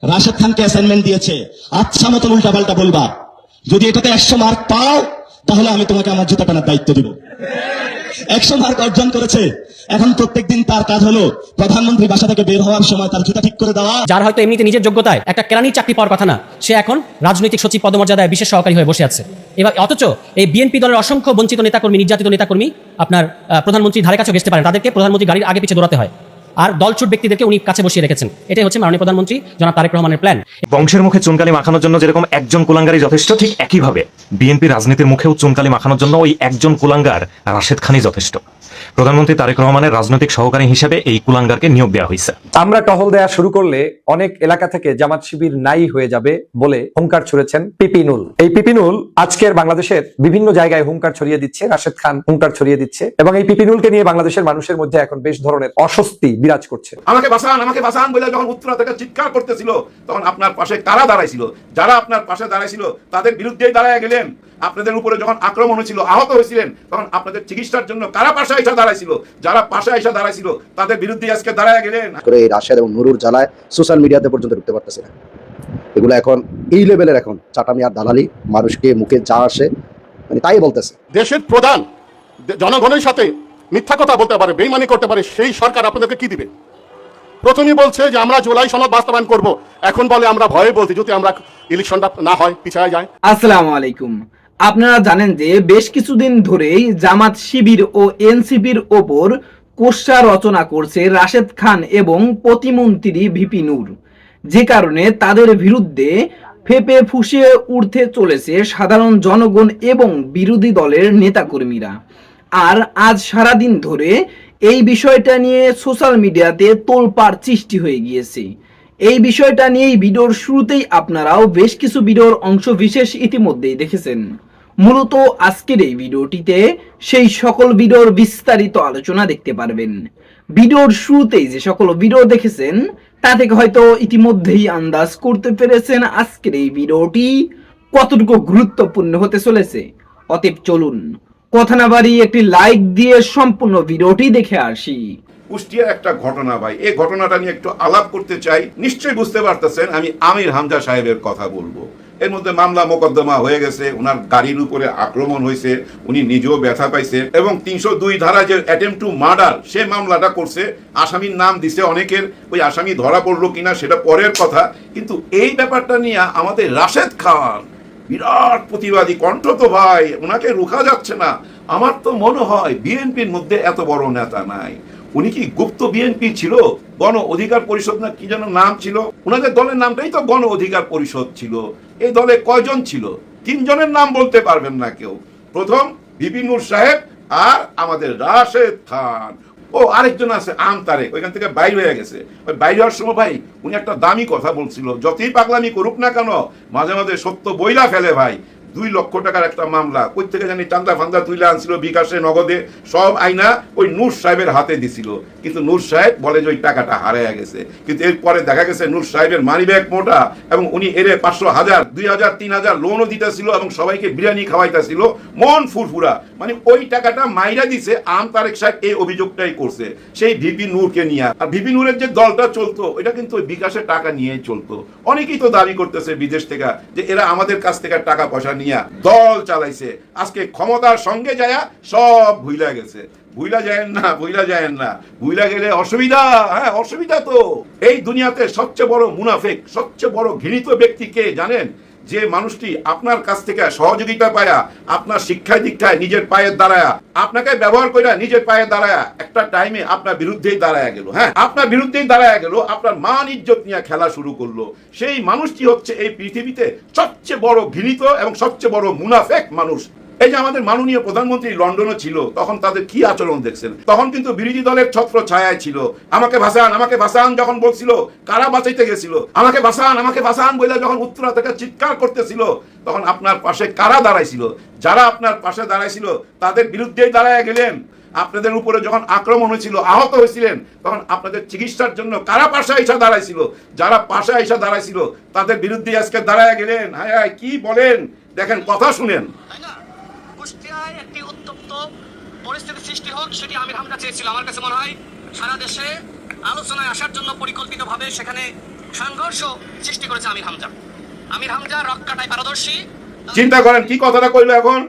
রাশেদ খানকে অ্যাসাইনমেন্ট দিয়েছে, আচ্ছা মতন উল্টাপাল্টা বলবা, যদি এটাতে 100 মার্ক পাও তাহলে আমি তোমাকে আমার জুতা টানার দায়িত্ব দিব। 100 মার্ক অর্জন করেছে, এখন প্রত্যেকদিন তার কাজ হলো প্রধানমন্ত্রী বাসা থেকে বের হওয়ার সময় তার জুতা ঠিক করে দেওয়া। যার হয়তো এমনিতে নিজের যোগ্যতায় একটা কেরানির চাকরি পাওয়ার কথা না, সে এখন রাজনৈতিক সচিব পদমর্যাদায় বিশেষ সহকারী হয়ে বসে আছে। এবার অথচ এই বিএনপি দলের অসংখ্য বঞ্চিত নেতাকর্মী, নির্যাতিত নেতাকর্মী আসলে প্রধানমন্ত্রীর ধারে কাছে ঘেঁষতে পারেন, তাদেরকে প্রধানমন্ত্রী গাড়ির আগে পিছিয়ে দৌড়াতে হয়, আর দলছুট ব্যক্তিদেরকে উনি কাছে বসিয়ে রেখেছেন। এটাই হচ্ছে মাননীয় প্রধানমন্ত্রী জনাব তারেক রহমানের প্ল্যান। বংশের মুখে চুনকালি মাখানোর জন্য যেরকম একজন কুলাঙ্গারই যথেষ্ট, ঠিক একইভাবে বিএনপি রাজনীতির মুখেও চুনকালি মাখানোর জন্য ওই একজন কুলাঙ্গার রাশেদ খানই যথেষ্ট। প্রধানমন্ত্রী তারেক রহমানের রাজনৈতিক সহকারী হিসেবে এই কুলাঙ্গারকে নিয়োগ দেওয়া হয়েছে। আমরা টহল দেওয়া শুরু করলে অনেক এলাকা থেকে জামাত শিবির নাই হয়ে যাবে বলে হুঙ্কার ছড়েছেন পিপিনুল। এই পিপিনুল আজকের বাংলাদেশের বিভিন্ন জায়গায় হুঙ্কার ছড়িয়ে দিচ্ছে, রাশেদ খান হুঙ্কার ছড়িয়ে দিচ্ছে, এবং এই পিপিনুলকে নিয়ে বাংলাদেশের মানুষের মধ্যে এখন বেশ ধরনের অস্বস্তি বিরাজ করছে। আমাকে বাঁচান বলে যখন উত্তরা থেকে চিৎকার করতেছিল, তখন আপনার পাশে কারা দাঁড়াইছিল? যারা আপনার পাশে দাঁড়াইছিল তাদের বিরুদ্ধেই দাঁড়ায় গেলেন। আপনাদের উপরে যখন আক্রমণ হয়েছিল, আহত হয়েছিলেন, তখন আপনাদের চিকিৎসার জন্য কারা পাশে আইসা দাঁড়াইছিল? যারা পাশে আইসা দাঁড়াইছিল তাদের বিরুদ্ধে আজকে দাঁড়ায় গেলেন। এই রাশেদ এবং নুরুর জ্বালায় সোশ্যাল মিডিয়াতে পর্যন্ত ঢুকতে পারতেছে না। এগুলো এখন এই লেভেলের এখন চাটামি আর দালালি, মানুষকে মুখে যা আসে মানে তাই বলতেছে। দেশের প্রধান জনগণের সাথে মিথ্যা কথা বলতে পারে, বেইমানি করতে পারে, সেই সরকার আপনাদেরকে কি দিবে? প্রথমেই বলছে যে আমরা জুলাই সনদ বাস্তবায়ন করব, এখন বলে আমরা ভয়ে বলছি যদি আমরা ইলেকশনটা না হয় পিছায় যায়। আসসালামু আলাইকুম। আপনারা জানেন যে বেশ কিছুদিন ধরেই জামাত শিবির ও এনসিপির ওপর কোষা রচনা করছে রাশেদ খান এবং প্রতিমন্ত্রী ভিপি নূর, যে কারণে তাদের বিরুদ্ধে ফেপে ফুঁসে উঠতে চলেছে সাধারণ জনগণ এবং বিরোধী দলের নেতাকর্মীরা। আর আজ সারাদিন ধরে এই বিষয়টা নিয়ে সোশ্যাল মিডিয়াতে তোলপাড় সৃষ্টি হয়ে গিয়েছে। এই বিষয়টা নিয়েই ভিডিওর শুরুতেই আপনারাও বেশ কিছু ভিডিওর অংশ বিশেষ ইতিমধ্যেই দেখেছেন। মূলত আজকের এই ভিডিওটিতে সেই সকল ভিডিওর বিস্তারিত আলোচনা দেখতে পারবেন। ভিডিওর শুরুতেই যে সকল ভিডিও দেখেছেন তা থেকে হয়তো ইতিমধ্যেই আন্দাজ করতে পেরেছেন আজকের এই ভিডিওটি কতটুকু গুরুত্বপূর্ণ হতে চলেছে। অতএব চলুন কথা না বাড়িয়ে একটি লাইক দিয়ে সম্পূর্ণ ভিডিওটি দেখে আসি। কুষ্টিয়ার একটা ঘটনা ভাই, এই ঘটনাটা নিয়ে একটু আলাপ করতে চাই। নিশ্চয়ই বুঝতে পারতেছেন আমি আমির হামজা সাহেবের কথা বলবো। এর মধ্যে মামলা মোকদ্দমা হয়ে গেছে, ওনার গাড়ির উপরে আক্রমণ হয়েছে, উনি নিজেও ব্যথা পাইছে, এবং 302 ধারা যে অ্যাটেম্প টু মার্ডার সে মামলাটা করছে, আসামির নাম দিছে অনেকের, ওই আসামি ধরা পড়লো কিনা সেটা পরের কথা। কিন্তু এই ব্যাপারটা নিয়ে আমাদের রাশেদ খান বিরাট প্রতিবাদী কণ্ঠ তো ভাই, ওনাকে রুখা যাচ্ছে না। আমার তো মনে হয় বিএনপির মধ্যে এত বড় নেতা নাই। উনি কি গুপ্ত বিএনপি ছিল? গণ অধিকার পরিষদ না কি যেন নাম ছিল, ওনাদের দলের নামটাই তো গণ অধিকার পরিষদ ছিল। এই দলে কয়জন ছিল? 3 জনের নাম বলতে পারবেন না কেউ। প্রথম ভিপি নূর সাহেব আর আমাদের রাশেদ খান, ও আরেকজন আছে আম তারেক, ওইখান থেকে বাইরে হয়ে গেছে। ওই বাইরে হওয়ার সময় ভাই উনি একটা দামি কথা বলছিল, যতই পাগলামি করুক না কেন মাঝে মাঝে সত্য বইলা ফেলে ভাই। 2 লক্ষ টাকার একটা মামলা কই থেকে জানি চান্দা ফান্দা তুলে আনছিল বিকাশে নগদে, সব আইনা ওই নূর সাহেবের হাতে দিছিল। কিন্তু নূর সাহেব বলে যে ওই টাকাটা হারাইয়া গেছে। কিন্তু এরপরে দেখা গেছে নূর সাহেবের মানি ব্যাগ মোটা, এবং উনি এরে 500, 1000, 2000, 3000 লোনও দিতেছিল এবং সবাইকে বিরিয়ানি খাওয়াইতেছিল, মন ফুরফুরা। মানে ওই টাকাটা মাইরা দিছে আম তারেক সাহেব, এই অভিযোগটাই করছে সেই ভিপি নূরকে নিয়ে। আর ভিপি নূরের যে দলটা চলতো ওইটা কিন্তু ওই বিকাশের টাকা নিয়েই চলতো। অনেকেই তো দাবি করতেছে বিদেশ থেকে যে এরা আমাদের কাছ থেকে টাকা পয়সা নিয়ে দল চালাইছে। আজকে ক্ষমতার সঙ্গে যায়া সব ভুইলা গেছে। ভুইলা যায়েন না, ভুইলা যায়েন না, ভুইলা গেলে অসুবিধা। হ্যাঁ অসুবিধা তো। এই দুনিয়াতে সবচেয়ে বড় মুনাফিক, সবচেয়ে বড় ঘৃণিত ব্যক্তি কে জানেন? যে মানুষটি আপনার কাছ থেকে সহযোগিতা পায়া, আপনার শিক্ষায় দীক্ষায় নিজের পায়ে দাঁড়ায়া, আপনাকে ব্যবহার করে নিজের পায়ে দাঁড়ায়া একটা টাইমে আপনার বিরুদ্ধেই দাঁড়ায়া গেল। হ্যাঁ আপনার বিরুদ্ধেই দাঁড়ায়া গেল, আপনার মান ইজ্জত নিয়ে খেলা শুরু করলো। সেই মানুষটি হচ্ছে এই পৃথিবীতে সবচেয়ে বড় ঘৃণিত এবং সবচেয়ে বড় মুনাফিক মানুষ। এই যে আমাদের মাননীয় প্রধানমন্ত্রী লন্ডনে ছিল, তখন তাদের কি আচরণ দেখছেন? তখন কিন্তু বিরোধী দলের ছত্র ছায়ায় ছিল। আমাকে ভাসান যখন বলছিল, কারা বাঁচাইতে গেছিল? আমাকে ভাসান বলে যখন উত্তরা থেকে চিৎকার করতেছিল, তখন আপনার পাশে কারা দাঁড়াইছিল? যারা আপনার পাশে দাঁড়াইছিল তাদের বিরুদ্ধেই দাঁড়ায় গেলেন। আপনাদের উপরে যখন আক্রমণ হয়েছিল, আহত হয়েছিলেন, তখন আপনাদের চিকিৎসার জন্য কারা পাশে আইসা দাঁড়াইছিল? যারা পাশে আইসা দাঁড়াইছিল তাদের বিরুদ্ধে আজকে দাঁড়ায় গেলেন। হায় হায় কি বলেন, দেখেন কথা শুনেন। কুষ্টিয়ায় একটি উত্তপ্ত পরিস্থিতি সৃষ্টি হোক, সেটি আমির হামজা চেয়েছিল। আমার কাছে মনে হয় সারা দেশে আলোচনায় আসার জন্য পরিকল্পিতভাবে সেখানে সংঘর্ষ সৃষ্টি করেছে আমির হামজা। আমির হামজা রক্ষাটায় পারদর্শী। চিন্তা করেন কি কথাটা কইলো এখন,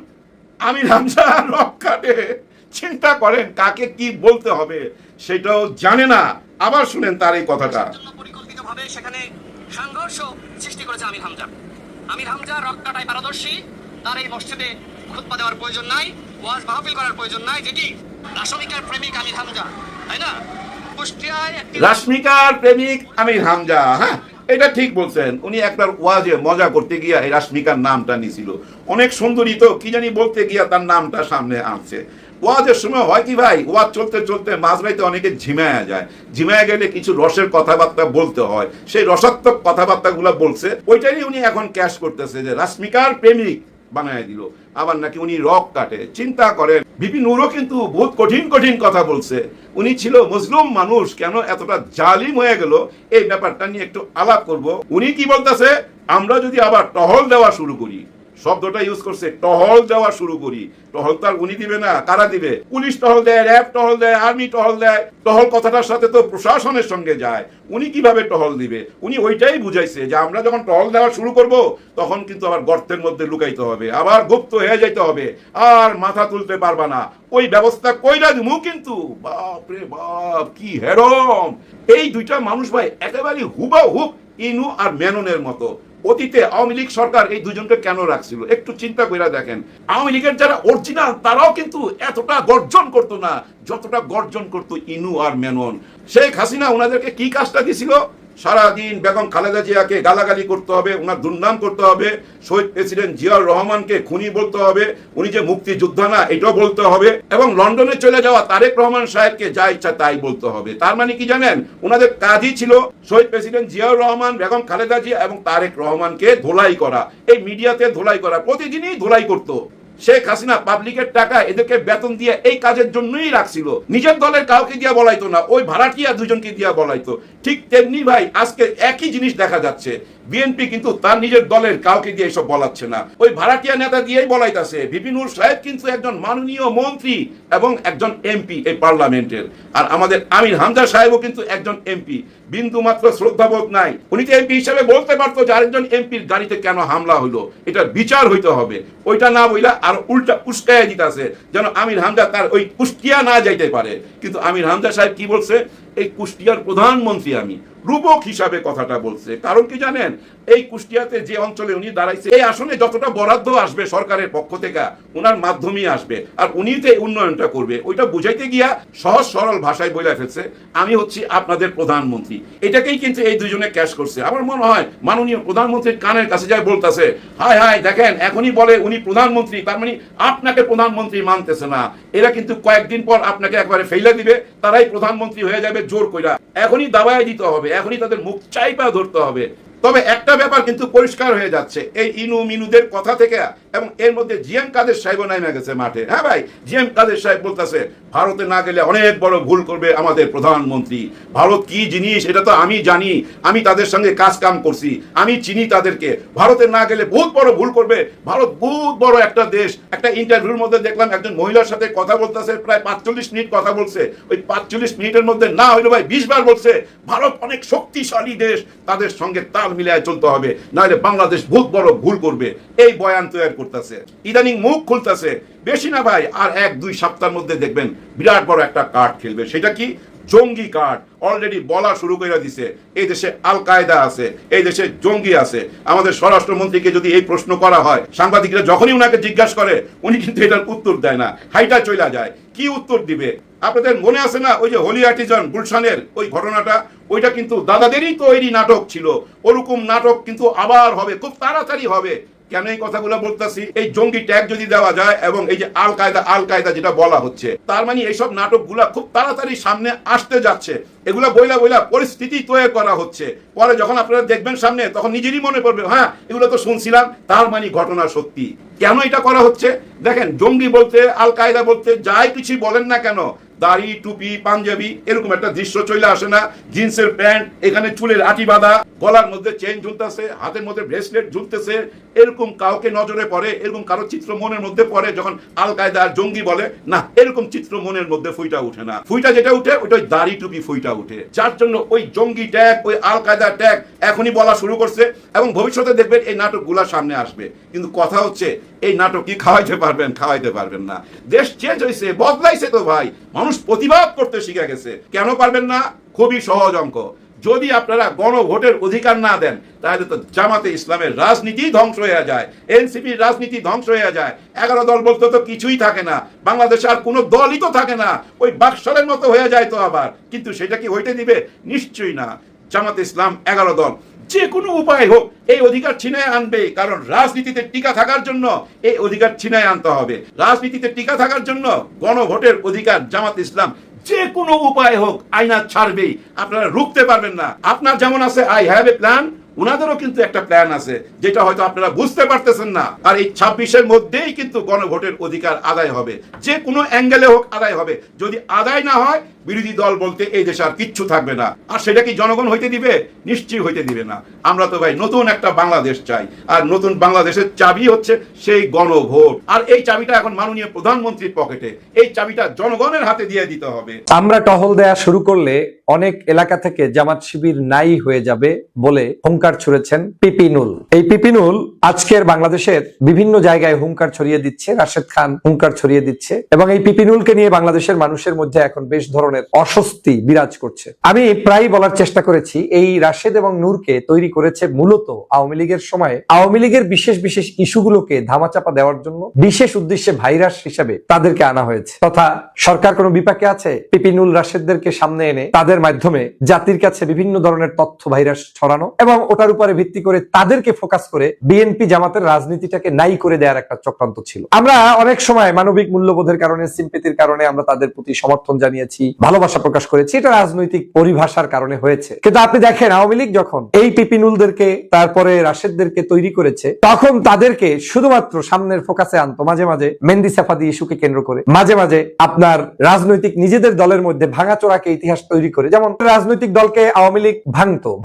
আমির হামজা রক্ষাটে। চিন্তা করেন কাকে কি বলতে হবে সেটাও জানে না। আবার শুনেন তার এই কথাটা। পরিকল্পিতভাবে সেখানে সংঘর্ষ সৃষ্টি করেছে আমির হামজা। আমির হামজা রক্ষাটায় পারদর্শী। তার এই মসজিদে খুতবা দেওয়ার প্রয়োজন নাই, ওয়াজ মাহফিল করার প্রয়োজন নাই, যেটি রাশমিকার প্রেমিক আমির হামজা, তাই না? কুষ্টিয়ায় রাশমিকার প্রেমিক আমির হামজা, হ্যাঁ এটা ঠিক বলছেন। উনি একবার ওয়াজে মজা করতে গিয়া এই রাশমিকার নামটা নিছিল। অনেক সুন্দরী তো কি জানি বলতে গিয়া তার নামটা সামনে আনছে। ওয়াজের সময় হয় কি ভাই, ওয়াজ চলতে চলতে মাঝরাইতে অনেকে ঝিমায়া যায়। ঝিমায়া গেলে কিছু রসের কথাবার্তা বলতে হয়, সেই রসাত্মক কথাবার্তাগুলো বলছে। ওইটাই উনি এখন ক্যাশ করতেছে যে রাশমিকার প্রেমিক বানায় দিল, আবার নাকি উনি রক কাটে। চিন্তা করেন, ভিপি নূরও কিন্তু বহুত কঠিন কঠিন কথা বলছে। উনি ছিল মজলুম মানুষ, কেন এতটা জালিম হয়ে গেল এই ব্যাপারটা নিয়ে একটু আলাপ করব। উনি কি বলতেছে, আমরা যদি আবার টহল দেওয়া শুরু করি, শব্দটা ইউজ করছে, টহল দেওয়া শুরু করি। টহল তো আর উনি দিবে না, কারা দিবে? পুলিশ টহল দেয়, র্যাব টহল দেয়, আর্মি টহল দেয়। টহল কথাটার সাথে তো প্রশাসনের সঙ্গে যায়। উনি কিভাবে টহল দিবে? উনি ওইটাই বুঝাইছে যে আমরা যখন টহল দেওয়া শুরু করব তখন কিন্তু আবার গর্তের মধ্যে লুকাইতে হবে, আবার গুপ্ত হয়ে যাইতে হবে, আর মাথা তুলতে পারবা না। ওই ব্যবস্থা কইরা দিমু। কিন্তু বাপ রে বাপ, কি হেরম! এই দুইটা মানুষ ভাই একেবারে হুবাহুব ইনু আর মেননের মতো। অতীতে আওয়ামী লীগ সরকার এই দুজনকে কেন রাখছিল একটু চিন্তা করে দেখেন। আওয়ামী লীগের যারা অরিজিনাল তারাও কিন্তু এতটা গর্জন করতো না যতটা গর্জন করতো ইনু আর মেনন। শেখ হাসিনা ওনাদেরকে কি কাজটা দিছিল? সারাদিন বেগম খালেদা জিয়াকে গালাগালি করতে হবে, ওনার দুর্নাম করতে হবে, শহীদ প্রেসিডেন্ট জিয়াউর রহমানকে খুনি বলতে হবে, উনি যে মুক্তিযোদ্ধা না এটাও বলতে হবে, এবং লন্ডনে চলে যাওয়া তারেক রহমান সাহেবকে যা ইচ্ছা তাই বলতে হবে। তার মানে কি জানেন? ওনাদের কাজই ছিল শহীদ প্রেসিডেন্ট জিয়াউর রহমান, বেগম খালেদা জিয়া এবং তারেক রহমানকে ধোলাই করা, এই মিডিয়াতে ধোলাই করা, প্রতিদিনই ধোলাই করতো। শেখ হাসিনা পাবলিকের টাকা এদেরকে বেতন দিয়ে এই কাজের জন্যই রাখছিল। নিজের দলের কাউকে দিয়া বলাইতো না, ওই ভাড়াটিয়া দুজনকে দিয়া বলাইতো। ঠিক তেমনি ভাই আজকে একই জিনিস দেখা যাচ্ছে। বিএনপি কিন্তু তার নিজের দলের কাউকে দিয়ে এসব বলাচ্ছে না, ওই ভাড়াটিয়া নেতা দিয়েই বলাইতেছে। ভিপি নূর সাহেব কিন্তু একজন মাননীয় মন্ত্রী এবং একজন এমপি এই পার্লামেন্টের, আর আমাদের আমির হামজা সাহেবও কিন্তু একজন এমপি। বিন্দু মাত্র শ্রদ্ধাবোধ নাই। উনি তো এমপি হিসেবে বলতে পারতো যে আরেকজন এমপির গাড়িতে কেন হামলা হলো, এটার বিচার হইতে হবে। ওইটা না বইলা আর উল্টা উস্কাইয়া দিতেছে যেন আমির হামজা তার ওই কুষ্টিয়া না যাইতে পারে। কিন্তু আমির হামজা সাহেব কি বলছে? এই কুষ্টিয়ার প্রধানমন্ত্রী আমি, রূপক হিসাবে কথাটা বলছে। কারণ কি জানেন? এই কুষ্টিয়াতে যে অঞ্চলে উনি দাঁড়াইছে, এই আসনে যতটা বরাদ্দ আসবে সরকারের পক্ষ থেকে ওনার মাধ্যমেই আসবে, আর উনি যে উন্নয়নটা করবে ওইটা বুঝাইতে গিয়া সহজ সরল ভাষায় বলে ফেলছে আমি হচ্ছি আপনাদের প্রধানমন্ত্রী। এটাকেই কিন্তু এই দুজনে ক্যাশ করছে। আমার মনে হয় মাননীয় প্রধানমন্ত্রীর কানের কাছে যায় বলতেছে, হায় হায় দেখেন এখনই বলে উনি প্রধানমন্ত্রী, তার মানে আপনাকে প্রধানমন্ত্রী মানতেছে না। এরা কিন্তু কয়েকদিন পর আপনাকে একবারে ফেলে দিবে, তারাই প্রধানমন্ত্রী হয়ে যাবে জোর কইরা। এখনই দাবায় দিতে হবে, এখনই তাদের মুখ চাইপা ধরতে হবে। তবে একটা ব্যাপার কিন্তু পরিষ্কার হয়ে যাচ্ছে এই ইনু মিনুদের কথা থেকে, এবং এর মধ্যে জিএম কাদের সাহেব নামে গেছে মাঠে। হ্যাঁ ভাই, জিএম কাদের সাহেব বলতেছে ভারতে না গেলে অনেক বড় ভুল করবে আমাদের প্রধানমন্ত্রী। ভারত কি জিনিস এটা তো আমি জানি, আমি তাদের সঙ্গে কাজ কাম করছি, আমি চিনি তাদেরকে। ভারতে না গেলে বহুত বড় ভুল করবে, ভারত বহুত বড় একটা দেশ। একটা ইন্টারভিউর মধ্যে দেখলাম একজন মহিলার সাথে কথা বলতেছে, প্রায় 45 মিনিট কথা বলছে। ওই 45 মিনিটের মধ্যে না হইলো ভাই 20 বার বলছে ভারত অনেক শক্তিশালী দেশ, তাদের সঙ্গে তাল মিলিয়ে চলতে হবে, নাহলে বাংলাদেশ বহুত বড় ভুল করবে। এই বয়ান তৈরি করতেছে, ইদানিং মুখ খুলতেছে। বেশি না ভাই, আর 1-2 সপ্তাহের মধ্যে দেখবেন বিরাট বড় একটা কার্ড খেলবে। সেটা কি? জঙ্গি কার্ড। অলরেডি বলা শুরু করে দিছে এই দেশে আল কায়দা আছে, এই দেশে জঙ্গি আছে। আমাদের স্বরাষ্ট্রমন্ত্রীকে যদি এই প্রশ্ন করা হয়, সাংবাদিকরা যখনই উনাকে জিজ্ঞাসা করে উনি কিন্তু এটার উত্তর দেয় না, হাইটা চলে যায়। কি উত্তর দিবে? আপনাদের মনে আছে না ওই যে হোলি আর্টিজান গুলশানের ওই ঘটনাটা? ওইটা কিন্তু দাদাদেরই তৈরি নাটক ছিল। ওরকম নাটক কিন্তু আবার হবে, খুব তাড়াতাড়ি হবে। কেন এই কথাগুলো বলতেছি? এই জঙ্গি ট্যাগ যদি দেওয়া যায় এবং এই যে আল কায়দা যেটা বলা হচ্ছে, তার মানে এইসব নাটকগুলা খুব তাড়াতাড়ি সামনে আসতে যাচ্ছে। এগুলা বইলা পরিস্থিতি তৈরি করা হচ্ছে। পরে যখন আপনারা দেখবেন সামনে, তখন নিজেরই মনে পড়বে হ্যাঁ এগুলো তো শুনছিলাম, তার মানে ঘটনা সত্যি। কেন এটা করা হচ্ছে? দেখেন, জঙ্গি বলতে আল কায়দা বলতে যাই কিছু বলেন না কেন, দাড়ি টুপি পাঞ্জাবি এরকম একটা দৃশ্য চলে আসে না? জিন্সের প্যান্ট, এখানে চুলের আটি বাঁধা, গলার মধ্যে চেইন ঝুলতেছে, হাতের মধ্যে ব্রেসলেট ঝুলতেছে, এরকম কাউকে নজরে পড়ে? এরকম কারো চিত্র মনের মধ্যে পড়ে যখন আল কায়দা আর জঙ্গি বলে? না, এরকম চিত্র মনের মধ্যে ফুইটা উঠে না। ফুইটা যেটা উঠে ওইটা ওই দাড়ি টুপি ফুইটা উঠে, যার জন্য ওই জঙ্গি ট্যাগ, ওই আল কায়দা ট্যাগ এখনই বলা শুরু করছে এবং ভবিষ্যতে দেখবেন এই নাটকগুলা সামনে আসবে। কিন্তু কথা হচ্ছে এই নাটক কি খাওয়াইতে পারবেন? খাওয়াইতে পারবেন না। দেশ চেঞ্জ হয়েছে, বদলাইছে তো ভাই, মানুষ প্রতিবাদ করতে শিখে গেছে। কেন পারবেন না? খুবই সহজ অঙ্ক। যদি আপনারা গণভোটের অধিকার না দেন তাহলে তো জামাতে ইসলামের রাজনীতি ধ্বংস হয়ে যায়, এনসিপির রাজনীতি ধ্বংস হয়ে যায়। 11 দল বলতে তো কিছুই থাকে না, বাংলাদেশে আর কোনো দলই তো থাকে না, ওই বাকশালের মতো হয়ে যায় তো আবার। কিন্তু সেটা কি হইতে দিবে? নিশ্চয়ই না। জামাতে ইসলাম 11 দল যে কোনো উপায় হোক এই অধিকার ছিনায় আনবে, কারণ রাজনীতিতে টিকা থাকার জন্য এই অধিকার ছিনায় আনতে হবে। রাজনীতিতে টিকা থাকার জন্য গণভোটের অধিকার জামাত ইসলাম যে কোনো উপায় হোক আইনা ছাড়বেই, আপনারা রুখতে পারবেন না। আপনার যেমন আছে আই হ্যাভ এ প্ল্যান, উনাদেরও কিন্তু একটা প্ল্যান আছে যেটা হয়তো আপনারা বুঝতে পারতেছেন না। আর এই 26-এর মধ্যেই কিন্তু গণভোটের অধিকার আদায় হবে, যে কোনো অ্যাঙ্গেলে হোক আদায় হবে। যদি আদায় না হয় বিরোধী দল বলতে এই দেশে আর কিচ্ছু থাকবে না। আর সেটা কি জনগণ হইতে দিবে? নিশ্চয়ই হইতে দিবে না। আমরা তো ভাই নতুন একটা বাংলাদেশ চাই, আর নতুন বাংলাদেশের চাবি হচ্ছে সেই গণভোট। আর এই চাবিটা এখন মাননীয় প্রধানমন্ত্রীর পকেটে, এই চাবিটা জনগণের হাতে দিয়ে দিতে হবে। আমরা টহল দেয়া শুরু করলে অনেক এলাকা থেকে জামাত শিবির নাই হয়ে যাবে বলে হুঙ্কার ছুড়েছেন পিপিনুল। এই পিপিনুল আজকের বাংলাদেশের বিভিন্ন জায়গায় হুঙ্কার ছড়িয়ে দিচ্ছে, রাশেদ খান হুঙ্কার ছড়িয়ে দিচ্ছে, এবং এই পিপিনুলকে নিয়ে বাংলাদেশের মানুষের মধ্যে এখন বেশ ধরনের অস্বস্তি বিরাজ করছে। আমি প্রায় বলার চেষ্টা করেছি এই রাশেদ এবং নূরকে তৈরি করেছে মূলত আওয়ামী লীগের সময় আওয়ামী লীগের বিশেষ বিশেষ ইস্যুগুলোকে ধামাচাপা দেওয়ার জন্য বিশেষ উদ্দেশ্যে ভাইরাস হিসেবে তাদেরকে আনা হয়েছে। তথা সরকার কোনো বিপাকে আছে, পিপিনুল রাশেদদেরকে সামনে এনে তাদের মাধ্যমে জাতির কাছে বিভিন্ন ধরনের তথ্য ভাইরাস ছড়ানো এবং ওটার উপরে ভিত্তি করে তাদেরকে ফোকাস করে বিএনপি জামাতের রাজনীতিটাকে নাই করে দেওয়ার একটা চক্রান্ত ছিল। আমরা অনেক সময় মানবিক মূল্যবোধের কারণে, সিম্পেথির কারণে আমরা তাদের প্রতি সমর্থন জানিয়েছি, ভালোবাসা প্রকাশ করেছি, এটা রাজনৈতিক পরিভাষার কারণে হয়েছে। কিন্তু আপনি দেখেন আওয়ামী লীগ যখন এই পিপিনুলদেরকে তারপরে রাশেদদেরকে তৈরি করেছে, তখন তাদেরকে শুধুমাত্র সামনের ফোকাসে আনতো, মাঝে মাঝে মেহেন্দি সাফাদি ইস্যুকে কেন্দ্র করে, মাঝে মাঝে আপনার রাজনৈতিক নিজেদের দলের মধ্যে ভাঙাচোরাকে ইতিহাস তৈরি করে। যেমন রাজনৈতিক দলকে আওয়ামী লীগ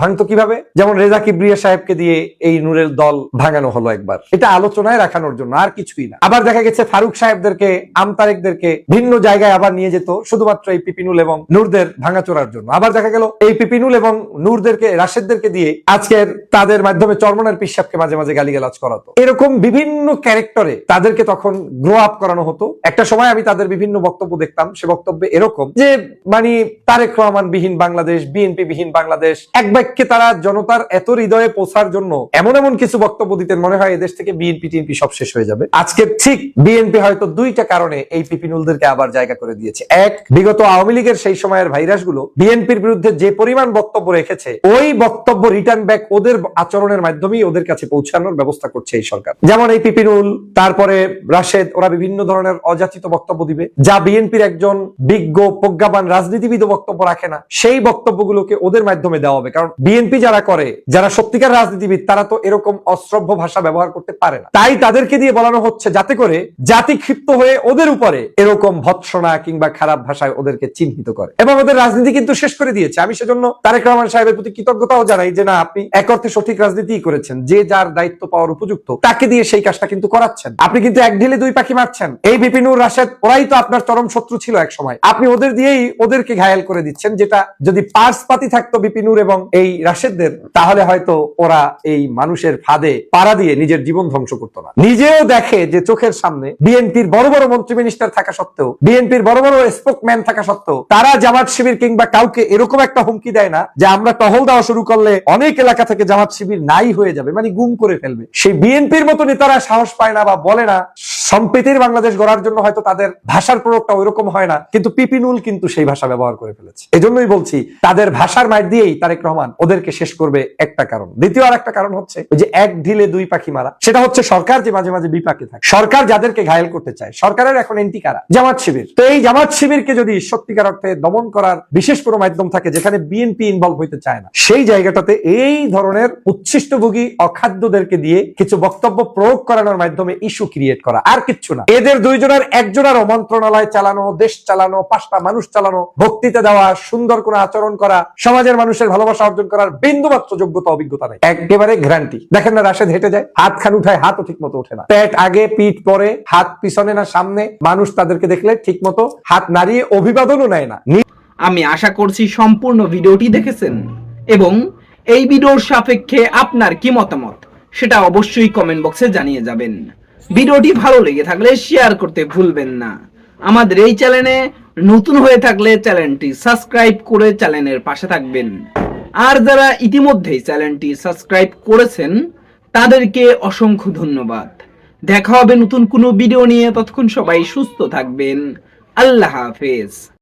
ভাঙতো কিভাবে? যেমন রেজা কিবরিয়া সাহেবকে দিয়ে এই নূরের দল ভাঙানো হলো একবার, এটা আলোচনায় রাখানোর জন্য, আর কিছুই না। আবার দেখা গেছে ফারুক সাহেবদেরকে, আমতারেকদেরকে ভিন্ন জায়গায় আবার নিয়ে যেত শুধুমাত্র এই পিপিনুল এবং নূরদের ভাঙাচোরার জন্য। আবার দেখা গেল এই পিপিনুল এবং নূরদেরকে, রাশেদদেরকে দিয়ে আজকের তাদের মাধ্যমে চরমনার পিসাবকে মাঝে মাঝে গালিগালাজ করাতো। এরকম বিভিন্ন ক্যারেক্টারে তাদেরকে তখন গ্রো আপ করানো হতো। একটা সময় আমি তাদের বিভিন্ন বক্তব্য দেখতাম, সে বক্তব্যে এরকম যে মানে তারেক রহমান বিহীন বাংলাদেশ, বিএনপি বিহীন বাংলাদেশ, এক বাক্যে তারা জনতার এত হৃদয়ে পৌঁছার জন্য এমন এমন কিছু বক্তব্য দিতেন, মনে হয় এদেশ থেকে বিএনপি টিএনপি সব শেষ হয়ে যাবে। আজকে ঠিক বিএনপি হয়তো দুইটা কারণে এই পিপিনুলদেরকে আবার জায়গা করে দিয়েছে। এক, বিগত আওয়ামী লীগের সেই সময়ের ভাইরাসগুলো বিএনপির বিরুদ্ধে যে পরিমাণ বক্তব্য রেখেছে, ওই বক্তব্য রিটার্ন ব্যাক ওদের আচরণের মাধ্যমেই ওদের কাছে পৌঁছানোর ব্যবস্থা করছে এই সরকার। যেমন এই পিপিনুল, তারপরে রাশেদ, ওরা বিভিন্ন ধরনের অযাচিত বক্তব্য দিবে যা বিএনপির একজন বিজ্ঞ প্রজ্ঞাবান রাজনীতিবিদ বক্তব্য রাখে না, সেই বক্তব্যগুলোকে ওদের মাধ্যমে দেওয়া হবে। কারণ বিএনপি যারা করে, যারা সত্যিকার রাজনীতিবিদ, তারা তো এরকম অশ্রব্য ভাষা ব্যবহার করতে পারে না। তাই তাদেরকে দিয়ে বলানো হচ্ছে যাতে করে জাতি ক্ষিপ্ত হয়ে ওদের উপরে এরকম ভৎসনা কিংবা খারাপ ভাষায় ওদেরকে চিহ্নিত করে, এবং ওদের রাজনীতি কিন্তু শেষ করে দিয়েছে। আমি সেজন্য তারেক রহমান সাহেবের প্রতি কৃতজ্ঞতাও জানাই যে না, আপনি এক অর্থে সঠিক রাজনীতি করেছেন, যে যার দায়িত্ব পাওয়ার উপযুক্ত তাকে দিয়ে সেই কাজটা কিন্তু করাচ্ছেন। আপনি কিন্তু এক ঢিলে দুই পাখি মারছেন। এই বিপিনুর, রাশেদ, ওরাই তো আপনার চরম শত্রু ছিল এক সময়, আপনি ওদের দিয়েই ওদেরকে ঘায়েল করে দিচ্ছেন। যেটা যদি পার্সপাতি থাকতো বিপিনুর এবং এই রাশেদদের, তাহলে হয়তো ওরা এই মানুষের ফাঁদে পাড়া দিয়ে নিজের জীবন ধ্বংস করতো না। নিজেও দেখে যে চোখের সামনে বিএনপির বড় বড় মন্ত্রী মিনিস্টার থাকা সত্ত্বেও, বিএনপির বড় বড় স্পোকম্যান থাকা সত্ত্বেও, তারা জামাত শিবির কিংবা কাউকে এরকম একটা হুমকি দেয় না যে আমরা টহল দেওয়া শুরু করলে অনেক এলাকা থেকে জামাত শিবির নাই হয়ে যাবে, মানে গুম করে ফেলবে। সেই বিএনপির মতো নেতারা সাহস পায় না বা বলে না। সম্প্রীতির বাংলাদেশ গড়ার জন্য হয়তো তাদের ভাষার প্রয়োগটা ওইরকম হয় না, কিন্তু পিপিনুল কিন্তু সেই ভাষা ব্যবহার করে ফেলেছে। এজন্যই বলছি তাদের ভাষার মার দিয়েই তারেক রহমান ওদেরকে শেষ করবে, একটা কারণ। দ্বিতীয় আর একটা কারণ হচ্ছে ওই যে এক ঢিলে দুই পাখি মারা, সেটা হচ্ছে সরকার যে মাঝে মাঝে বিপাকে থাকে, সরকার যাদেরকে ঘায়েল করতে চায়, সরকারের এখন এন্টি কারা? জামাত শিবির। তো এই জামাত শিবিরকে যদি সত্যিকার অর্থে দমন করার বিশেষ কোনো মাধ্যম থাকে যেখানে বিএনপি ইনভলভ হইতে চায় না, সেই জায়গাটাতে এই ধরনের উচ্ছিষ্টভোগী অখাদ্যদেরকে দিয়ে কিছু বক্তব্য প্রয়োগ করানোর মাধ্যমে ইস্যু ক্রিয়েট করা। আর কিচ্ছু না। এদের দুইজনের একজনেরও মন্ত্রণালয় চালানো, দেশ চালানো, 5টা মানুষ চালানো, বক্তৃতা দেওয়া, সুন্দর করে আচরণ করা, সমাজের মানুষের ভালোবাসা অর্জন করার বিন্দুমাত্র যোগ্যতা অভিজ্ঞতা নেই, একেবারে গ্যারান্টি। দেখেন না রাশেদ হেঁটে যায়, হাত খান উঠায়, হাতও ঠিক মতো ওঠে না, পেট আগে পিঠ পরে, হাত পিছনে না সামনে, মানুষ তাদেরকে দেখলে ঠিক মতো হাত নাড়িয়ে অভিবাদনও নেয় না। আমি আশা করছি সম্পূর্ণ ভিডিওটি দেখেছেন এবং এই ভিডিওর সাপেক্ষে আপনার কি মতামত সেটা অবশ্যই কমেন্ট বক্সে জানিয়ে যাবেন। ভিডিওটি ভালো লেগে থাকলে শেয়ার করতে ভুলবেন না। আমাদের এই চ্যানেলে নতুন হয়ে থাকলে চ্যানেলটি সাবস্ক্রাইব করে চ্যানেলের পাশে থাকবেন। আর যারা ইতিমধ্যেই চ্যানেলটি সাবস্ক্রাইব করেছেন তাদেরকে অসংখ্য ধন্যবাদ। দেখা হবে নতুন কোনো ভিডিও নিয়ে, ততক্ষণ সবাই সুস্থ থাকবেন। আল্লাহ হাফেজ।